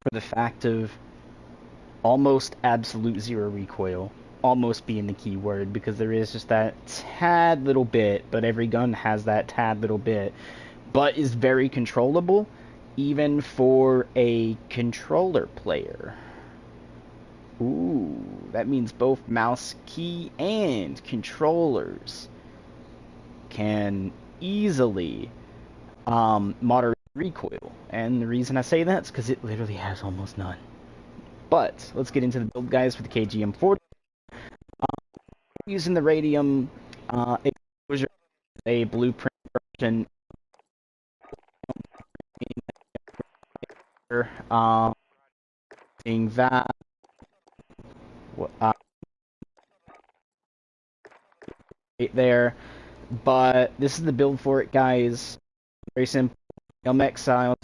for the fact of almost absolute zero recoil. Almost being the key word, because there is just that tad little bit, but every gun has that tad little bit, but is very controllable, even for a controller player. Ooh, that means both mouse key and controllers can easily moderate recoil. And the reason I say that is because it literally has almost none. But let's get into the build, guys, for the KGM40. Using the radium exposure, a blueprint version. Seeing that right there, but this is the build for it, guys. Very simple. LMX style,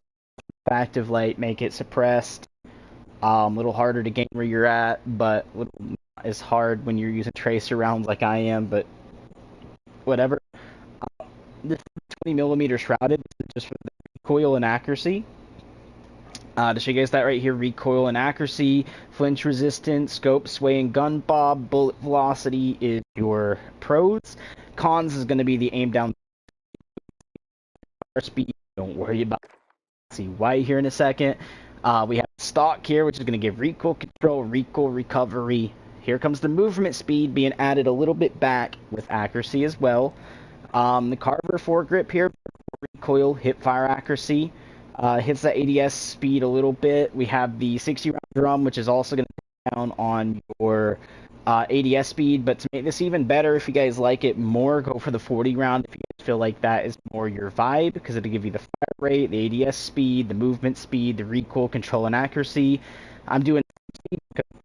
active light, make it suppressed. A little harder to gain where you're at, but not as hard when you're using tracer rounds like I am. But whatever. This is 20mm shrouded, just for the recoil and accuracy. To show you guys that right here, recoil and accuracy, flinch resistance, scope, sway, and gun bob. Bullet velocity is your pros. Cons is going to be the aim down speed. Don't worry about it. See why here in a second. We have stock here, which is going to give recoil control, recoil recovery. Here comes the movement speed being added a little bit back with accuracy as well. The Carver foregrip here, recoil, hip fire accuracy. Hits that ADS speed a little bit. We have the 60 round drum, which is also going to cut down on your ADS speed. But to make this even better, if you guys like it more, go for the 40 round. If you guys feel like that is more your vibe, because it'll give you the fire rate, the ADS speed, the movement speed, the recoil control, and accuracy. I'm doing speed because a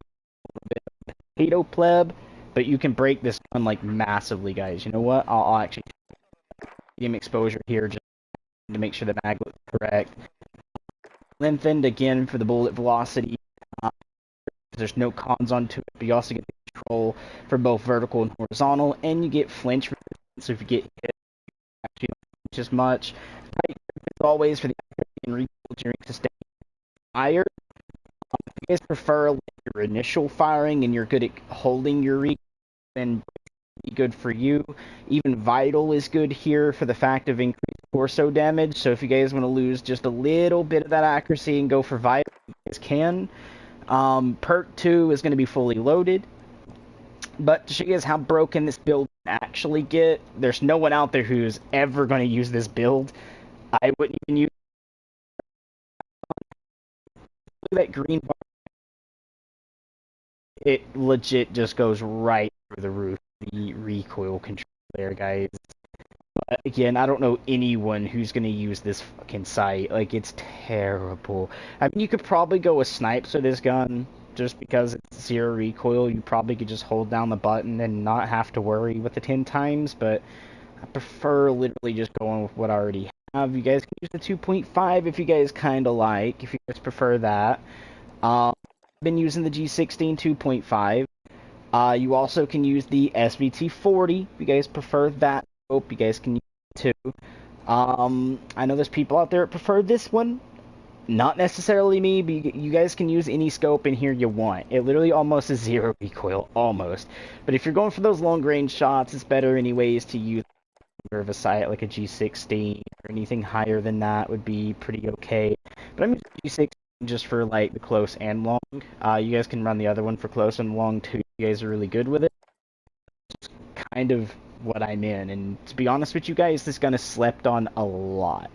little bit of potato pleb, but you can break this gun like massively, guys. You know what? I'll actually medium exposure here just to make sure the mag looks correct. Lengthened again for the bullet velocity. There's no cons onto it, but you also get the control for both vertical and horizontal, and you get flinch resistance. So if you get hit, you actually don't flinch as much. Tight grip as always for the accuracy and recoil during sustained fire. If you guys prefer like, your initial firing and you're good at holding your recoil, then good for you. Even vital is good here for the fact of increased torso damage. So if you guys want to lose just a little bit of that accuracy and go for vital, you guys can. Perk 2 is going to be fully loaded. But to show you guys how broken this build can actually get, there's no one out there who's ever going to use this build. I wouldn't even use that green bar. It legit just goes right through the roof. The recoil control there, guys. But again, I don't know anyone who's gonna use this fucking sight. Like, it's terrible. I mean, you could probably go with snipes with this gun, just because it's zero recoil. You probably could just hold down the button and not have to worry with the 10 times, but I prefer literally just going with what I already have. You guys can use the 2.5 if you guys kind of like, if you guys prefer that. I've been using the G16 2.5. You also can use the SVT40 if you guys prefer that. Hope you guys can use it too. I know there's people out there that prefer this one. Not necessarily me, but you guys can use any scope in here you want. It literally almost is zero recoil, almost. But if you're going for those long range shots, it's better anyways to use of a sight like a G16 or anything higher than that would be pretty okay. But I'm using G16 just for like the close and long. You guys can run the other one for close and long too. You guys are really good with it. It's kind of what I'm in, and to be honest with you guys, this gun is slept on a lot.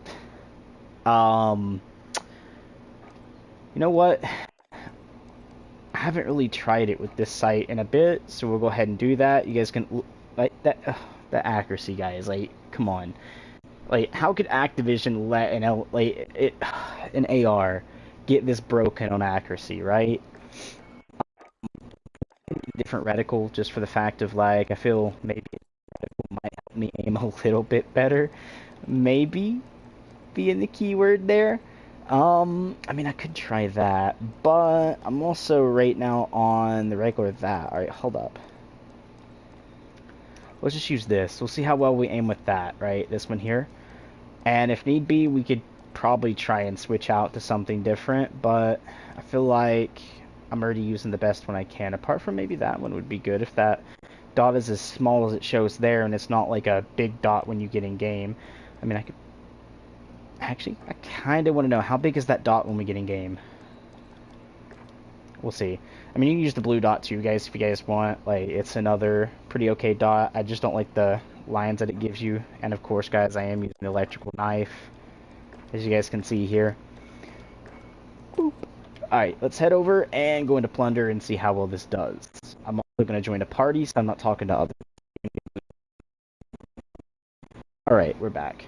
You know what? I haven't really tried it with this sight in a bit, so we'll go ahead and do that. You guys can like that. The accuracy, guys. Like, come on. Like, how could Activision let an AR get this broken on accuracy, right? Different reticle, just for the fact of like, I feel maybe reticle might help me aim a little bit better. Maybe being the keyword there. I mean, I could try that, but I'm also right now on the regular that. All right, hold up. Let's just use this. We'll see how well we aim with that, right? This one here. And if need be, we could probably try and switch out to something different, but I feel like I'm already using the best one I can. Apart from maybe that one would be good if that dot is as small as it shows there and it's not like a big dot when you get in game. I mean, I could... Actually, I kind of want to know, how big is that dot when we get in game? We'll see. I mean, you can use the blue dot too, guys, if you guys want. Like, it's another pretty okay dot. I just don't like the lines that it gives you. And of course, guys, I am using the electrical knife, as you guys can see here. Boop. Alright, let's head over and go into Plunder and see how well this does. I'm also going to join a party, so I'm not talking to others. Alright, we're back.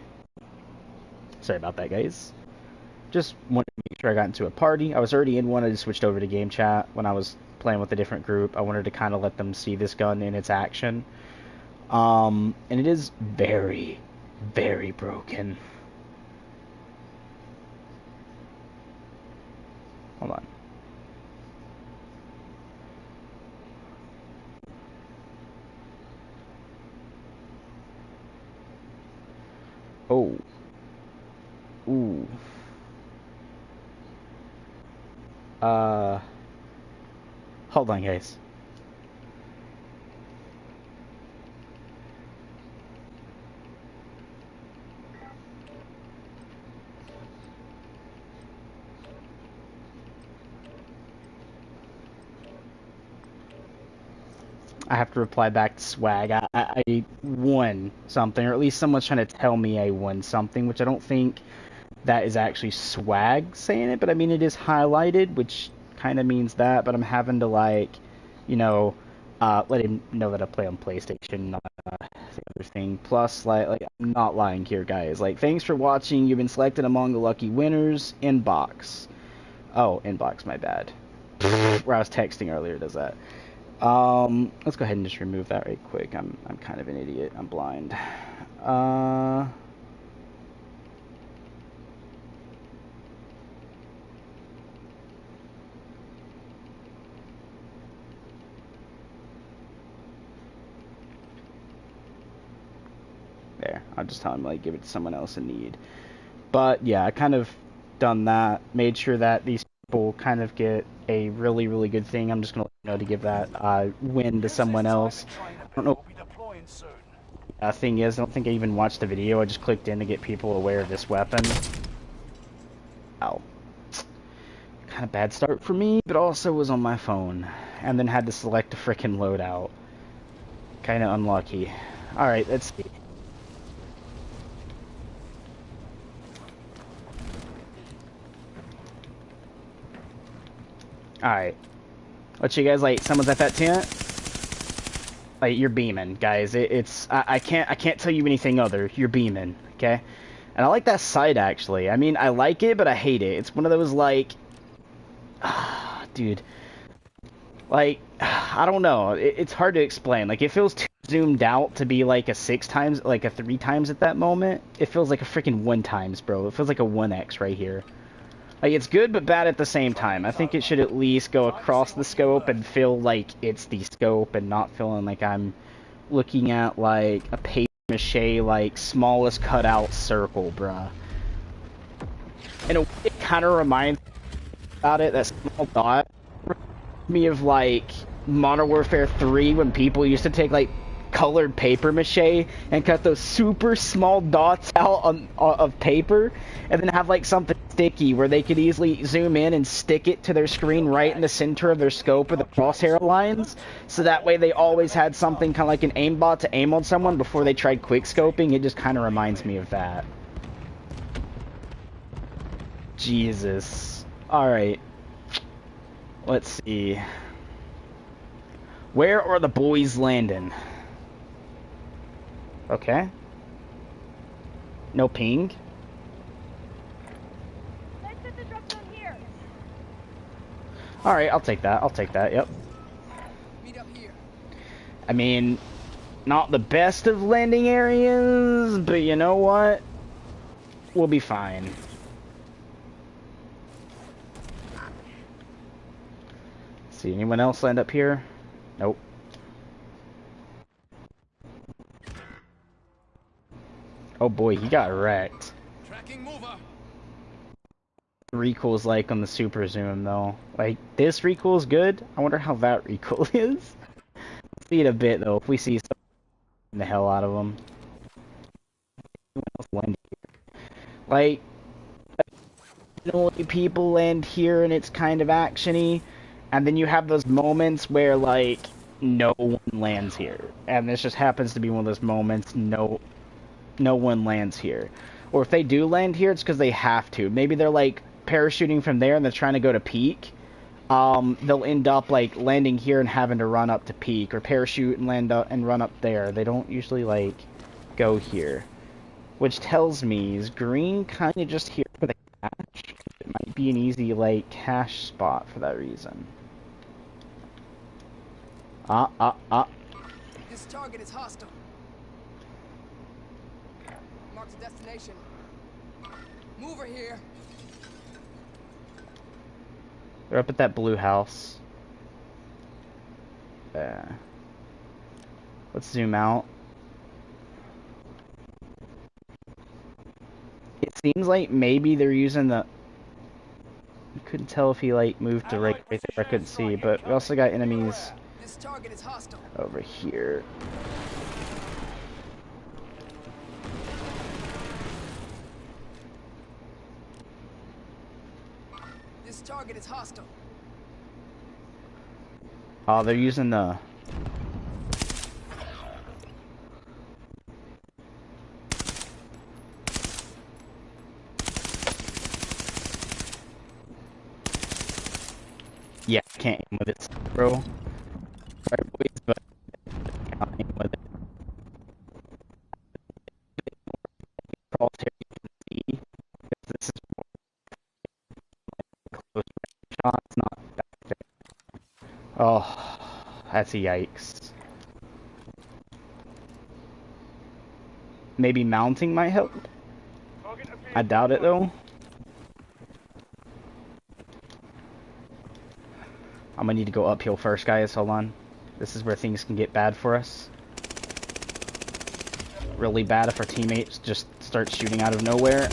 Sorry about that, guys. Just wanted to make sure I got into a party. I was already in one. I just switched over to game chat when I was playing with a different group. I wanted to kind of let them see this gun in its action. And it is very, very broken. Hold on. Oh. Ooh. Hold on, guys. I have to reply back to swag. I won something, or at least someone's trying to tell me I won something, which I don't think that is actually swag saying it, but I mean, it is highlighted, which kind of means that, but I'm having to, like, you know, let him know that I play on PlayStation, not the other thing. Plus, like, I'm not lying here, guys. Like, thanks for watching. You've been selected among the lucky winners. Inbox. Oh, inbox, my bad. Where I was texting earlier does that. Let's go ahead and just remove that right quick. I'm kind of an idiot. I'm blind. There. I'll just tell him, like, give it to someone else in need. But, yeah, I kind of done that. Made sure that these people kind of get a really, really good thing. I'm just going to let you know to give that win to someone else. I don't know. Thing is, I don't think I even watched the video. I just clicked in to get people aware of this weapon. Ow. Kind of bad start for me, but also was on my phone. And then had to select a frickin' loadout. Kind of unlucky. Alright, let's see. Alright. Let you guys, like, someone's at that tent. Like, you're beaming, guys. I can't tell you anything other. You're beaming, okay? And I like that sight, actually. I mean, I like it, but I hate it. It's one of those, like... dude. Like, I don't know. It's hard to explain. Like, it feels too zoomed out to be, like, a 6 times, like, a 3 times at that moment. It feels like a freaking 1 times, bro. It feels like a 1x right here. Like, it's good but bad at the same time. I think it should at least go across the scope and feel like it's the scope and not feeling like I'm looking at, like, a paper mache, like, smallest cutout circle, bruh. And it kind of reminds me about it, that small dot, me of, like, Modern Warfare 3 when people used to take, like, colored paper mache and cut those super small dots out of paper and then have, like, something sticky where they could easily zoom in and stick it to their screen right in the center of their scope or the crosshair lines, so that way they always had something kind of like an aimbot to aim on someone before they tried quick scoping. It just kind of reminds me of that. Jesus. Alright. Let's see. Where are the boys landing? Okay. No ping. Alright, I'll take that. I'll take that, yep. I mean, not the best of landing areas, but you know what? We'll be fine. See, anyone else land up here? Nope. Oh boy, he got wrecked. Tracking mover. the recoil's like on the super zoom though. Like this recoil is good. I wonder how that recoil is. We'll see it a bit though. If we see something the hell out of them. Like, people land here and it's kind of actiony, and then you have those moments where like no one lands here, and this just happens to be one of those moments no one lands here. Or if they do land here, it's because they have to. Maybe they're like parachuting from there and they're trying to go to peak. They'll end up like landing here and having to run up to peak, or parachute and land up and run up there. They don't usually like go here, which tells me is green kind of just here for the cache. It might be an easy like cache spot for that reason. This target is hostile. Mark the destination. Mover here. They're up at that blue house. Let's zoom out. It seems like maybe they're using the... I couldn't tell if he like moved to right there. I couldn't see, but we also got enemies over here. This target is hostile. Oh, they're using the... Yeah, I can't aim with it, bro. Right, boys, but I can't aim with it. Crosshair you can see, because this is more like close range shots, not that fair. Oh, that's a yikes. Maybe mounting might help? I doubt it though. I'm gonna need to go uphill first, guys. Hold on. This is where things can get bad for us. Really bad if our teammates just start shooting out of nowhere.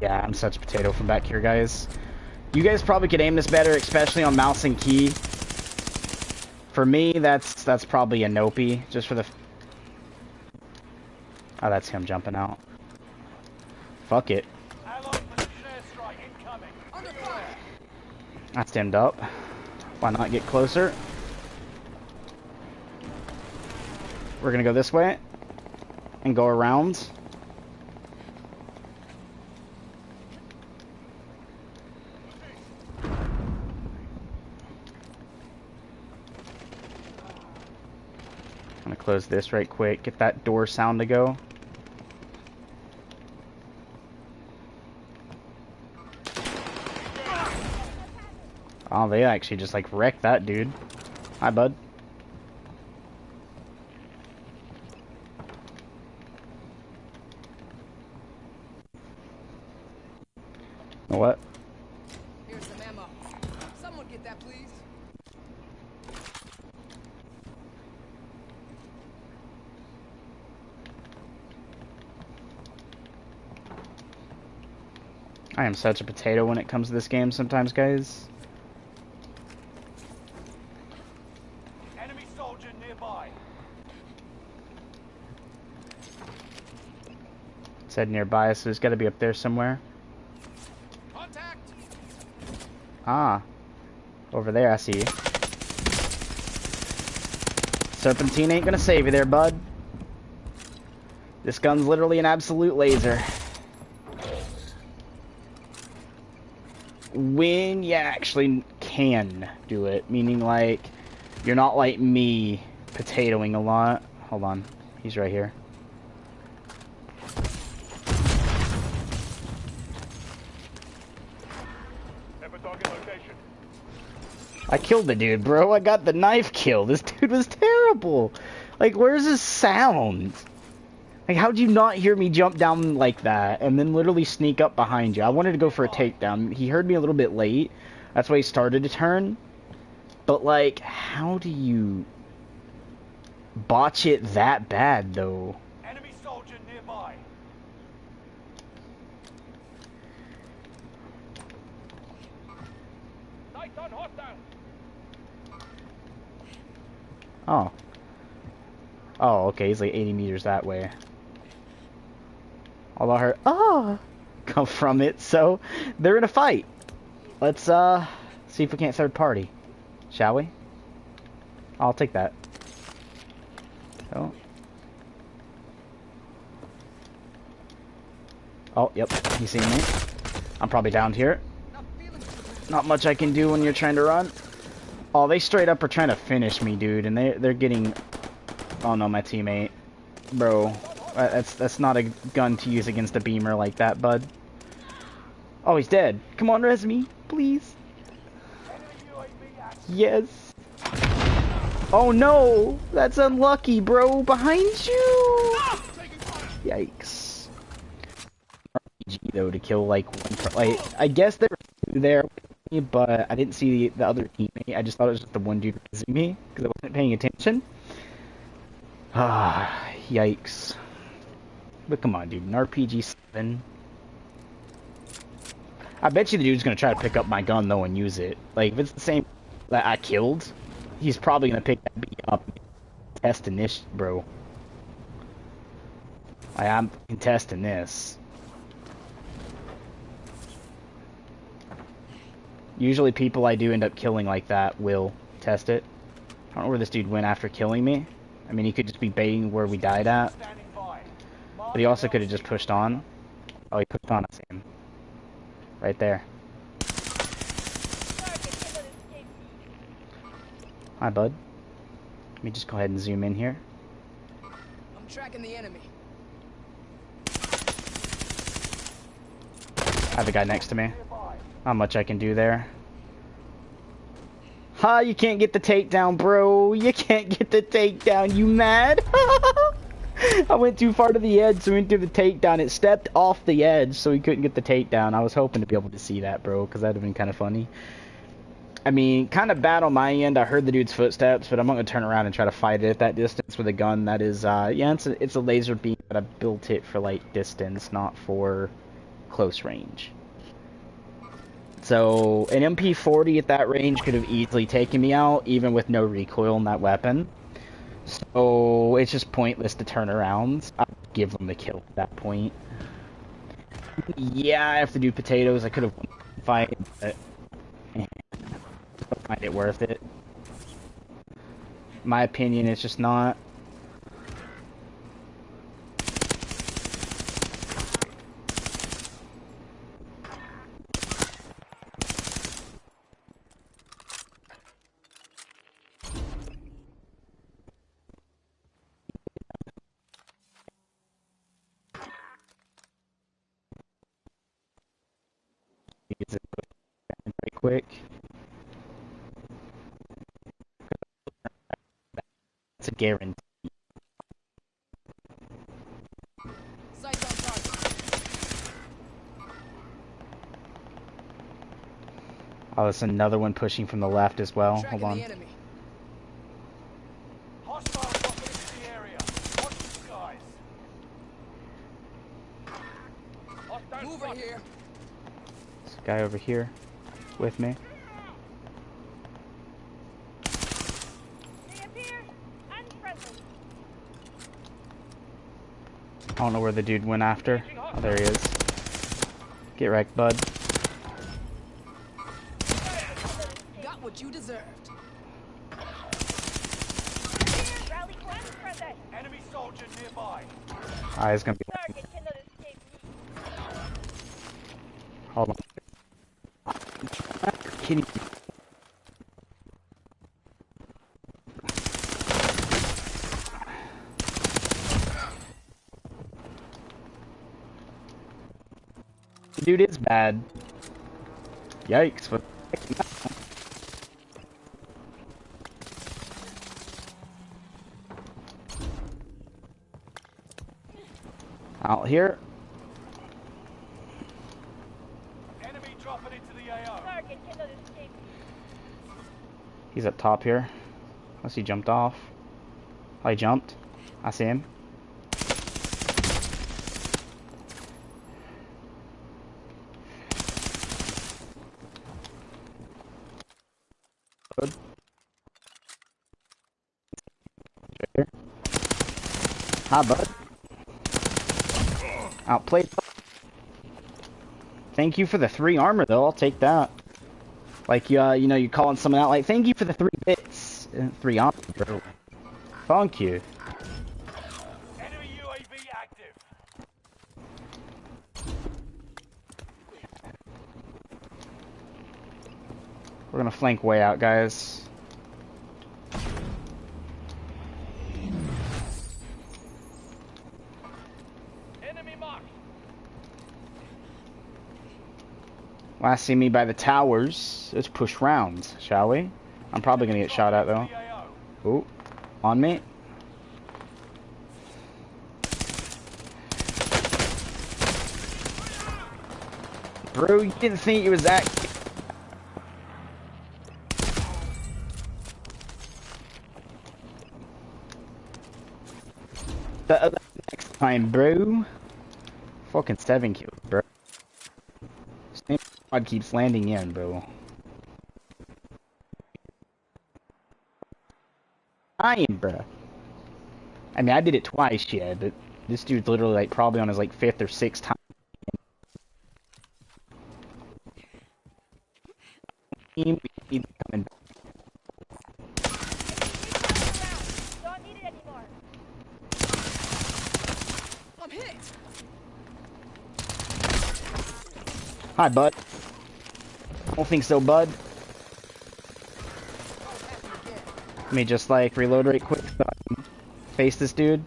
Yeah, I'm such a potato from back here, guys. You guys probably could aim this better, especially on mouse and key. For me, that's probably a nopey, just for the... Oh, that's him jumping out. Fuck it. That's dimmed up. Why not get closer? We're gonna go this way and go around. I'm gonna close this right quick, get that door sound to go. Oh, they actually just like wrecked that dude. Hi, bud. You know what? Here's some ammo. Someone get that, please. I am such a potato when it comes to this game sometimes, guys. Enemy soldier nearby. It said nearby, so it's got to be up there somewhere. Contact. Ah, over there, I see you. Serpentine ain't gonna save you there, bud. This gun's literally an absolute laser. When you actually can do it, meaning like you're not like me potatoing a lot. Hold on, he's right here. I killed the dude, bro. I got the knife kill. This dude was terrible. Like, where's his sound? Like, how'd you not hear me jump down like that and then literally sneak up behind you? I wanted to go for a takedown. He heard me a little bit late. That's why he started to turn. But like, how do you botch it that bad though? Enemy soldier nearby. Sight on hostile. Oh. Oh, okay, he's like 80 meters that way. Although her come from it, so they're in a fight. Let's see if we can't third party. Shall we? I'll take that. Oh. Oh, yep, he's seen me. I'm probably down here. Not much I can do when you're trying to run. Oh, they straight up are trying to finish me, dude, and they're getting... Oh no, my teammate. Bro, that's not a gun to use against a beamer like that, bud. Oh, he's dead. Come on, res me, please. Yes. Oh no, that's unlucky, bro. Behind you. Yikes. RPG though to kill like one. Like I guess there were two there, but I didn't see the other teammate. I just thought it was just the one dude resing me because I wasn't paying attention. Ah, yikes. But come on, dude, an RPG 7. I bet you the dude's gonna try to pick up my gun though and use it. Like if it's the same that I killed, he's probably gonna pick that B up and testing this, bro. Like, I'm testing this. Usually people I do end up killing like that will test it. I don't know where this dude went after killing me. I mean, he could just be baiting where we died at. But he also could have just pushed on. Oh, he pushed on, I see him. Right there. Hi, bud. Let me just go ahead and zoom in here. I'm tracking the enemy. I have a guy next to me. Not much I can do there. Ha, you can't get the takedown, bro. You can't get the takedown. You mad? I went too far to the edge, so we went through the takedown. It stepped off the edge, so he couldn't get the takedown. I was hoping to be able to see that, bro, because that would have been kind of funny. I mean, kind of bad on my end. I heard the dude's footsteps, but I'm not going to turn around and try to fight it at that distance with a gun. That is, yeah, it's a laser beam, but I built it for, like, distance, not for close range. So, an MP40 at that range could have easily taken me out, even with no recoil in that weapon. So, it's just pointless to turn around. I'll give them the kill at that point. Yeah, I have to do potatoes. I could have won the fight, but I don't find it worth it. My opinion, it's just not. It's very quick. It's a guarantee. Sights on target. Oh, there's another one pushing from the left as well. Tracking Hold on. the enemy. Hostile dropping into the area. Watch the skies. Hostile Mover spotted. here. This guy over here with me. They appear unfriendly. I don't know where the dude went after. Oh, there he is. Get wrecked, bud. Got what you deserved. Rally point present. Enemy soldier nearby. Ah, he's gonna be. Target cannot escape me. Hold on. You're kidding me. The dude is bad. Yikes. What? Out here. Enemy dropping into the AO. Target cannot escape me. He's up top here. Unless he jumped off. Oh, he jumped. I see him. Good. Right here. Hi, bud. Outplayed. Thank you for the 3 armor, though. I'll take that. Like, you know, you calling someone out like, thank you for the 3 bits. 3 armor, bro. Thank you. Enemy UAV active. We're gonna flank way out, guys. Enemy marked. Last see me by the towers. Let's push rounds, shall we? I'm probably gonna get shot at, though. Ooh, on me. Bro, you didn't think it was that... The next time, bro. Fucking 7 kills, bro. Same squad keeps landing in, bro. I am, bro. I mean, I did it twice, yeah, but this dude's literally, like, probably on his, like, 5th or 6th time. We need coming back. Don't need it anymore. I'm hit. Hi, bud. Don't think so, bud. Let me just, like, reload right quick so I can face this dude.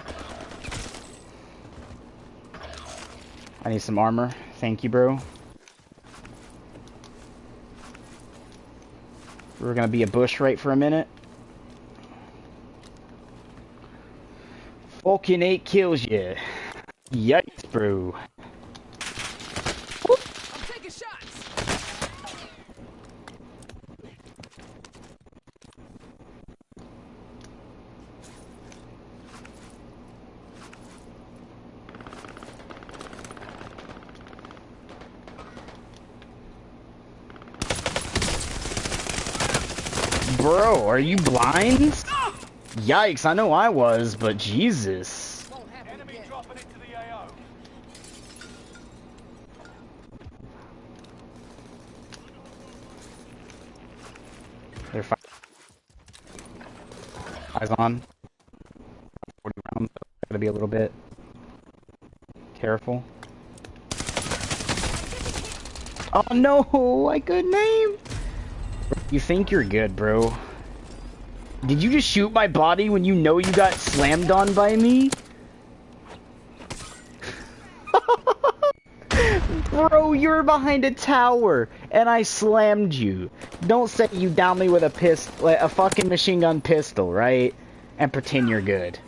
I need some armor. Thank you, bro. We're gonna be a bush right for a minute. Fucking 8 kills, yeah. Yikes, bro. I'm taking shots. Bro, are you blind? Yikes, I know I was, but Jesus. Won't happen Enemy again. dropping into the AO. They're fine. Eyes on. 40 rounds, so I gotta be a little bit careful. Oh no, I couldn't aim. You think you're good, bro. Did you just shoot my body when you know you got slammed on by me? Bro, you're behind a tower, and I slammed you. Don't say you down me with a pistol, a fucking machine gun pistol, right? And pretend you're good.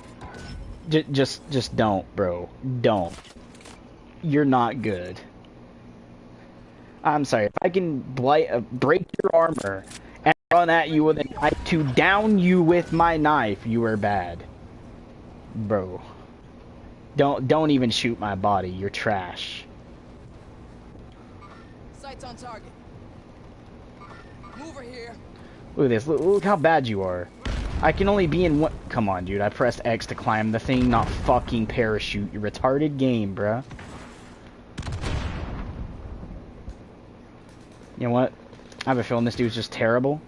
Just don't, bro. Don't. You're not good. I'm sorry. If I can break your armor and run at you with a knife to down you with my knife, you are bad, bro. Don't even shoot my body. You're trash. Sights on target. Mover here. Look at this. Look how bad you are. I can only be in one. Come on, dude. I pressed X to climb the thing, not fucking parachute. You retarded game, bruh. You know what? I have a feeling this dude's just terrible.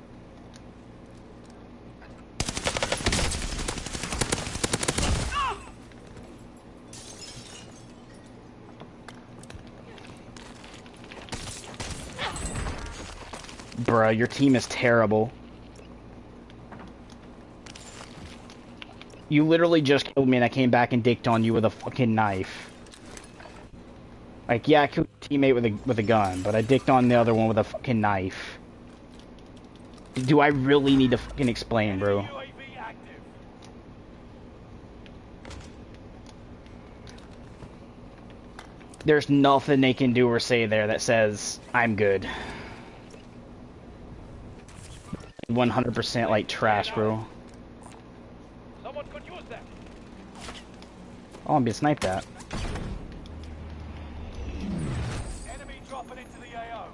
Bruh, your team is terrible. You literally just killed me and I came back and dicked on you with a fucking knife. Like, yeah, I killed your teammate with a gun, but I dicked on the other one with a fucking knife. Do I really need to fucking explain, bro? UAV active. There's nothing they can do or say there that says, I'm good. 100% like trash, bro. Someone could use that. Oh, I'm being sniped at. Enemy dropping into the AO.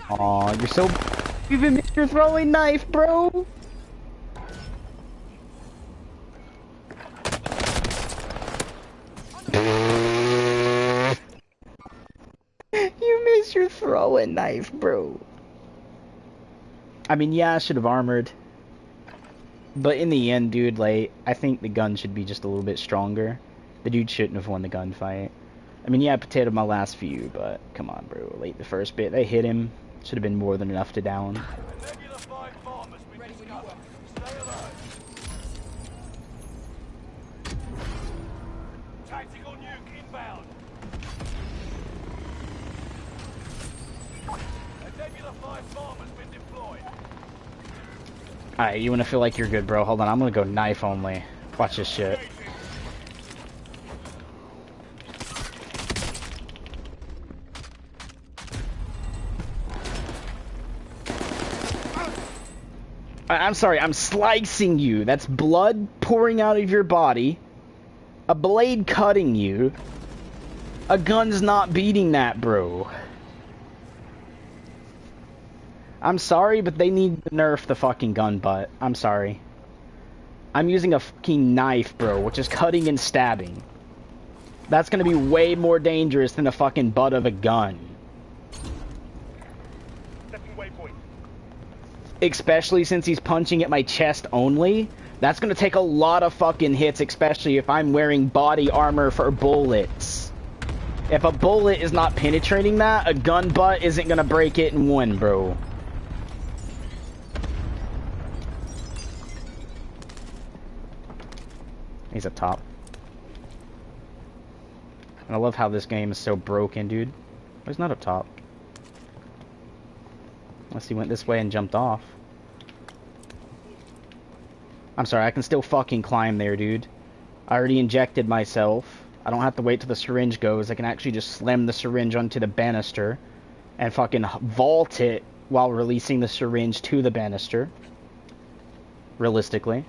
Aw, you're so... You even missed your throwing knife, bro! You missed your throwing knife, bro. I mean, yeah, I should have armored. But in the end, dude, like, I think the gun should be just a little bit stronger. The dude shouldn't have won the gunfight. I mean, yeah, I potatoed my last few, but come on, bro. Late the first bit, they hit him. Should have been more than enough to down. Nebula 5 bomb has been discovered. Stay alert. Tactical nuke inbound. A Nebula 5 bomb has been deployed. Alright, you wanna feel like you're good, bro? Hold on, I'm gonna go knife only. Watch this shit. I'm sorry, I'm slicing you. That's blood pouring out of your body. A blade cutting you. A gun's not beating that, bro. I'm sorry, but they need to nerf the fucking gun butt. I'm sorry. I'm using a fucking knife, bro, which is cutting and stabbing. That's gonna be way more dangerous than the fucking butt of a gun. Especially since he's punching at my chest only. That's gonna take a lot of fucking hits, especially if I'm wearing body armor for bullets. If a bullet is not penetrating that, a gun butt isn't gonna break it and win, bro. He's up top. And I love how this game is so broken, dude. Oh, he's not up top. Unless he went this way and jumped off. I'm sorry, I can still fucking climb there, dude. I already injected myself. I don't have to wait till the syringe goes. I can actually just slam the syringe onto the banister and fucking vault it while releasing the syringe to the banister. Realistically.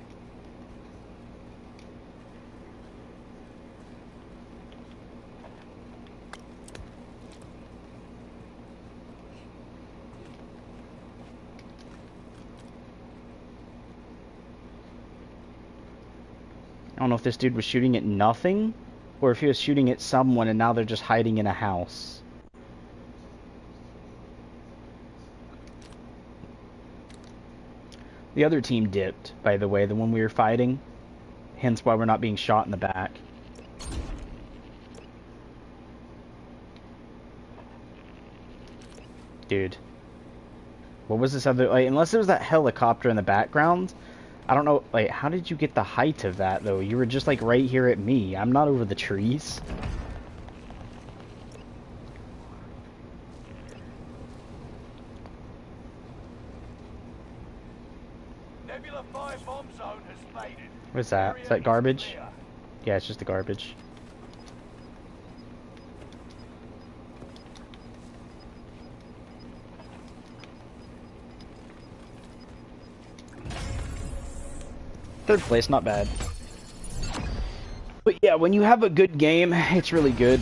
I don't know if this dude was shooting at nothing, or if he was shooting at someone and now they're just hiding in a house. The other team dipped, by the way, the one we were fighting. Hence why we're not being shot in the back. Dude. What was this other... Like, unless it was that helicopter in the background... I don't know, like, how did you get the height of that, though? You were just, like, right here at me. I'm not over the trees. Nebula 5 bomb zone has faded. What's that? Is that garbage? Yeah, it's just the garbage. Third place, not bad. But yeah, when you have a good game, it's really good.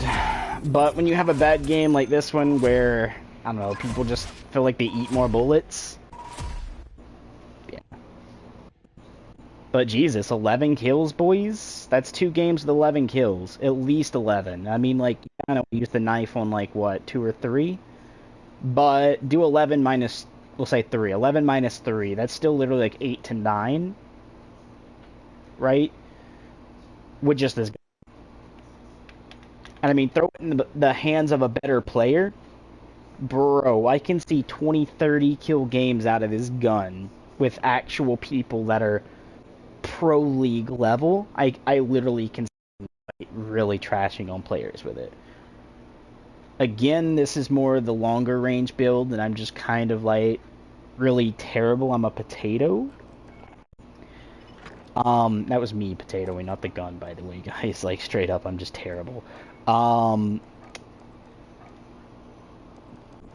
But when you have a bad game like this one where, I don't know, people just feel like they eat more bullets. Yeah. But Jesus, 11 kills, boys? That's 2 games with 11 kills. At least 11. I mean, like, I don't know, use the knife on, like, what, 2 or 3? But do 11 minus, we'll say 3. 11 minus 3. That's still literally like 8 to 9. Right? With just this gun. And I mean, throw it in the hands of a better player. Bro, I can see 20, 30 kill games out of this gun with actual people that are pro league level. I literally can see really trashing on players with it. Again, this is more the longer range build, and I'm just kind of like really terrible. I'm a potato. That was me potatoing, not the gun, by the way, guys. Like, straight up, I'm just terrible. Um,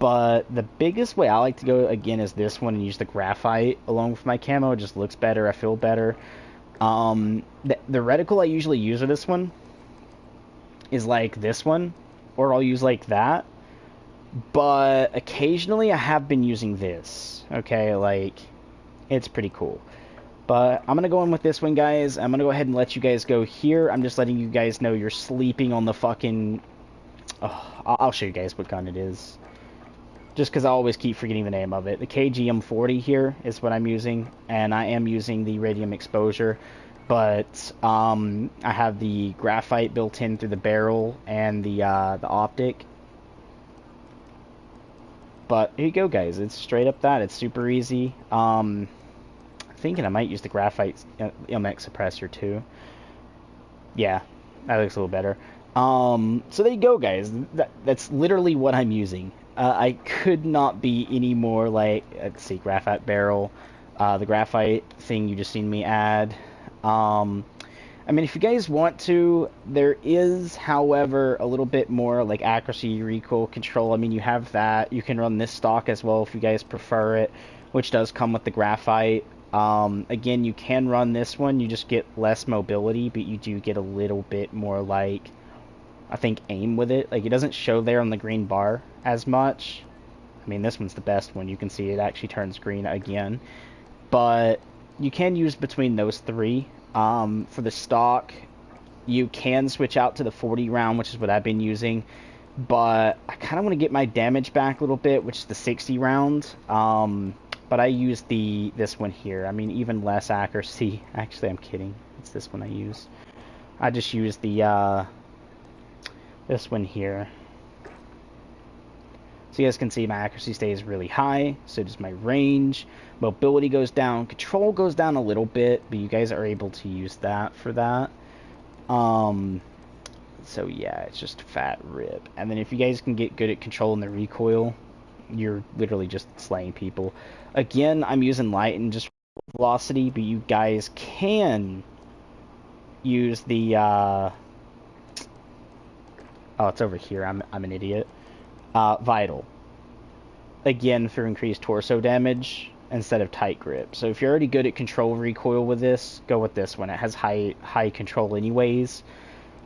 but the biggest way I like to go, again, is this one and use the graphite along with my camo. It just looks better. I feel better. The reticle I usually use with this one is like this one, or I'll use like that. But occasionally I have been using this. Okay, like, it's pretty cool. But I'm going to go in with this one, guys. I'm going to go ahead and let you guys go here. I'm just letting you guys know you're sleeping on the fucking... Oh, I'll show you guys what gun it is. Just because I always keep forgetting the name of it. The KGM40 here is what I'm using. And I am using the radium exposure. But I have the graphite built in through the barrel and the optic. But here you go, guys. It's straight up that. It's super easy. Thinking I might use the graphite MX suppressor too. Yeah, that looks a little better. So there you go, guys. That's literally what I'm using. I could not be any more like, let's see, graphite barrel, the graphite thing you just seen me add. I mean, if you guys want to, there is, however, a little bit more like accuracy, recoil control. I mean, you have that. You can run this stock as well if you guys prefer it, which does come with the graphite. Again, you can run this one. You just get less mobility, but you do get a little bit more, like, I think, aim with it. Like, it doesn't show there on the green bar as much. I mean, this one's the best one. You can see it actually turns green again. But you can use between those three. For the stock, you can switch out to the 40 round, which is what I've been using. But I kind of want to get my damage back a little bit, which is the 60 round. But I use this one here. I mean, even less accuracy. Actually, I'm kidding. It's this one I use. I just use the this one here. So you guys can see my accuracy stays really high. So does my range. Mobility goes down. Control goes down a little bit, but you guys are able to use that for that. So yeah, it's just fat rip. And then if you guys can get good at controlling the recoil, you're literally just slaying people. Again, I'm using light and just velocity, but you guys can use the oh, it's over here. I'm an idiot. Vital. Again, for increased torso damage instead of tight grip. So if you're already good at control recoil with this, go with this one. It has high control anyways.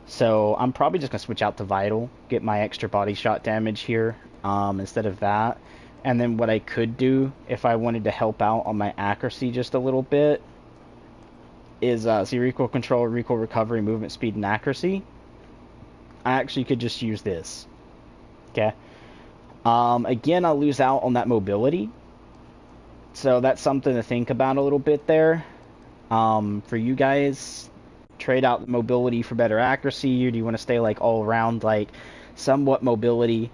So I'm probably just gonna switch out to Vital, get my extra body shot damage here instead of that. And then what I could do, if I wanted to help out on my accuracy just a little bit, is see, recoil control, recoil recovery, movement speed, and accuracy. I actually could just use this. Okay. Again, I'll lose out on that mobility. So that's something to think about a little bit there. For you guys, trade out the mobility for better accuracy, or do you want to stay like all around, like somewhat mobility?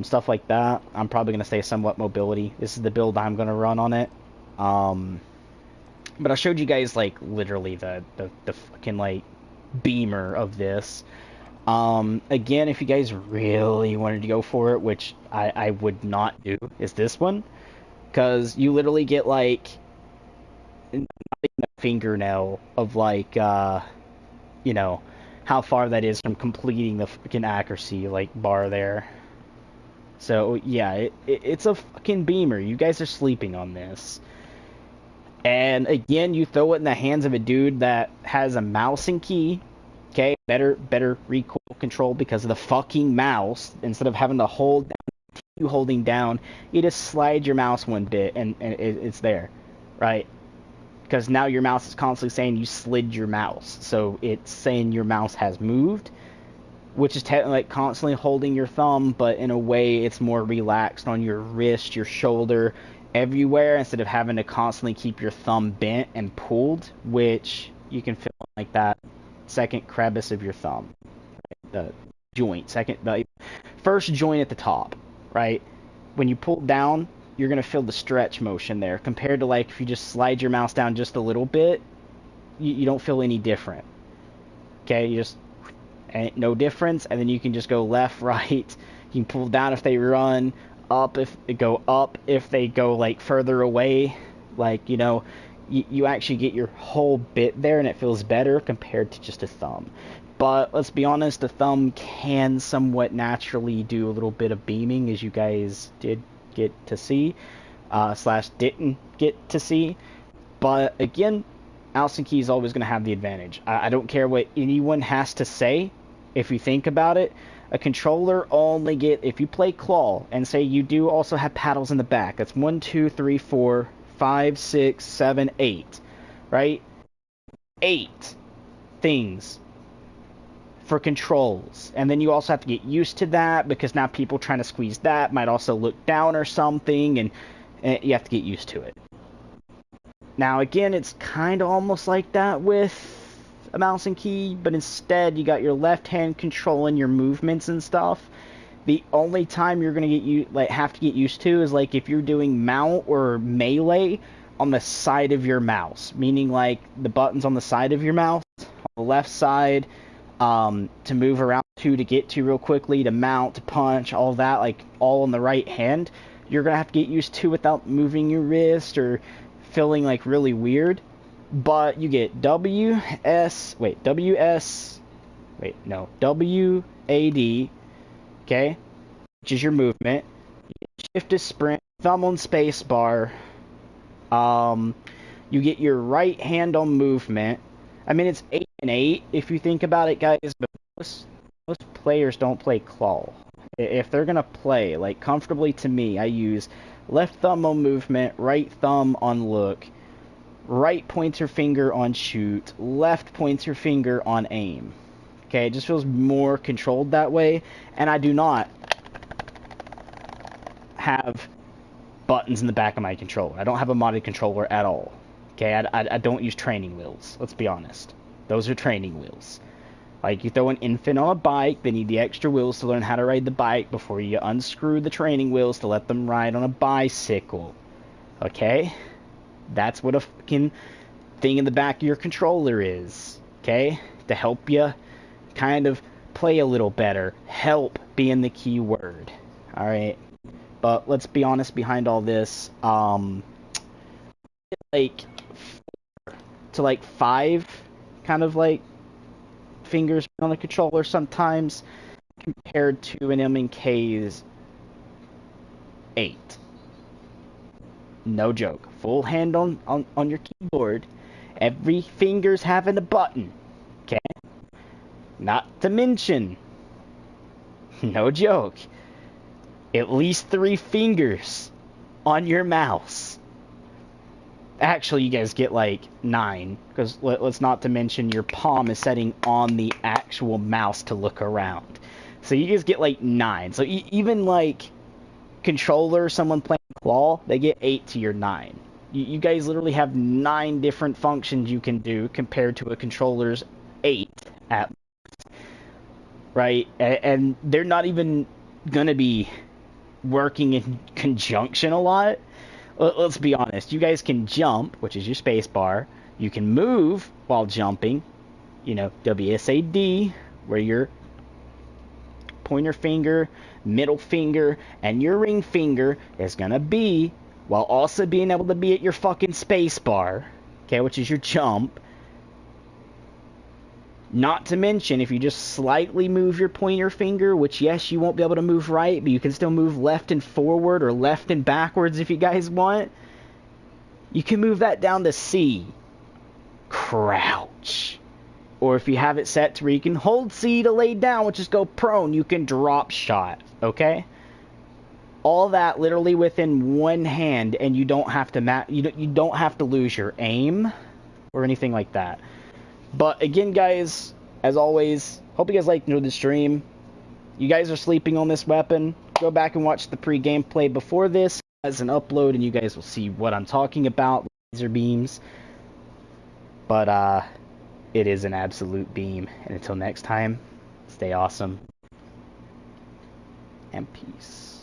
Stuff like that. I'm probably going to stay somewhat mobility. This is the build I'm going to run on it. But I showed you guys, like, literally the fucking, like, beamer of this. Again, if you guys really wanted to go for it, which I would not do, is this one. Because you literally get, like, not even a fingernail of, like, you know, how far that is from completing the fucking accuracy, like, bar there. So, yeah, it's a fucking beamer. You guys are sleeping on this. And, again, you throw it in the hands of a dude that has a mouse and key. Okay, better recoil control because of the fucking mouse. Instead of having to hold down, you holding down, you just slide your mouse one bit and it's there, right? Because now your mouse is constantly saying you slid your mouse. So it's saying your mouse has moved, which is technically like constantly holding your thumb, but in a way it's more relaxed on your wrist, your shoulder, everywhere, instead of having to constantly keep your thumb bent and pulled, which you can feel like that second crevice of your thumb, right? The joint, the first joint at the top, right? When you pull down, you're going to feel the stretch motion there, compared to like if you just slide your mouse down just a little bit, you don't feel any different. Okay, you just, no difference, and then you can just go left, right, You can pull down if they run, up if they go up, if they go like further away. Like, you know, you actually get your whole bit there, and it feels better compared to just a thumb. But let's be honest, the thumb can somewhat naturally do a little bit of beaming, as you guys did get to see, slash didn't get to see. But again, mouse and key is always going to have the advantage. I don't care what anyone has to say. If you think about it, a controller only if you play claw, and say you do also have paddles in the back. That's 1, 2, 3, 4, 5, 6, 7, 8, right? 8 things for controls, and then you also have to get used to that, because now people trying to squeeze that might also look down or something, and you have to get used to it. Now again, it's kind of almost like that with a mouse and key, but instead you got your left hand controlling your movements and stuff. The only time you're gonna have to get used to is like if you're doing mount or melee on the side of your mouse, meaning like the buttons on the side of your mouse, on the left side, to move around to get to real quickly, to mount, to punch, all that, like all on the right hand. You're gonna have to get used to without moving your wrist or feeling like really weird. But you get WAD, okay, which is your movement. Shift is sprint, thumb on space bar. You get your right hand on movement. I mean, it's 8 and 8 if you think about it, guys, but most players don't play claw. If they're gonna play, like, comfortably, to me, I use left thumb on movement, right thumb on look, right pointer finger on shoot, left pointer finger on aim. Okay, it just feels more controlled that way, and I do not have buttons in the back of my controller. I don't have a modded controller at all. Okay, I don't use training wheels, let's be honest. Those are training wheels. Like, you throw an infant on a bike, they need the extra wheels to learn how to ride the bike before you unscrew the training wheels to let them ride on a bicycle. Okay? That's what a fucking thing in the back of your controller is. Okay? To help you kind of play a little better. Help being the key word. Alright? But let's be honest, behind all this, like 4 to like 5 kind of like fingers on the controller sometimes, compared to an M&K's 8. No joke. Full hand on your keyboard. Every finger's having a button. Okay? Not to mention, no joke, at least 3 fingers on your mouse. Actually, you guys get like 9, because let's not to mention your palm is setting on the actual mouse to look around. So you guys get like 9. So even like controller, someone playing claw, they get 8 to your 9. You guys literally have 9 different functions you can do compared to a controller's 8 at most. Right? And they're not even gonna be working in conjunction a lot. Let's be honest. You guys can jump, which is your space bar. You can move while jumping. You know, WSAD, where your pointer finger, middle finger, and your ring finger is gonna be, while also being able to be at your fucking space bar, okay, which is your jump. Not to mention, if you just slightly move your pointer finger, which, yes, you won't be able to move right, but you can still move left and forward or left and backwards if you guys want. You can move that down to C. Crouch. Or if you have it set to where you can hold C to lay down, which is go prone, you can drop shot, okay? All that literally within one hand, and you don't have to you don't have to lose your aim or anything like that. But again, guys, as always, hope you guys liked the stream. You guys are sleeping on this weapon. Go back and watch the pre-gameplay before this as an upload, and you guys will see what I'm talking about, laser beams. But it is an absolute beam. And until next time, stay awesome and peace.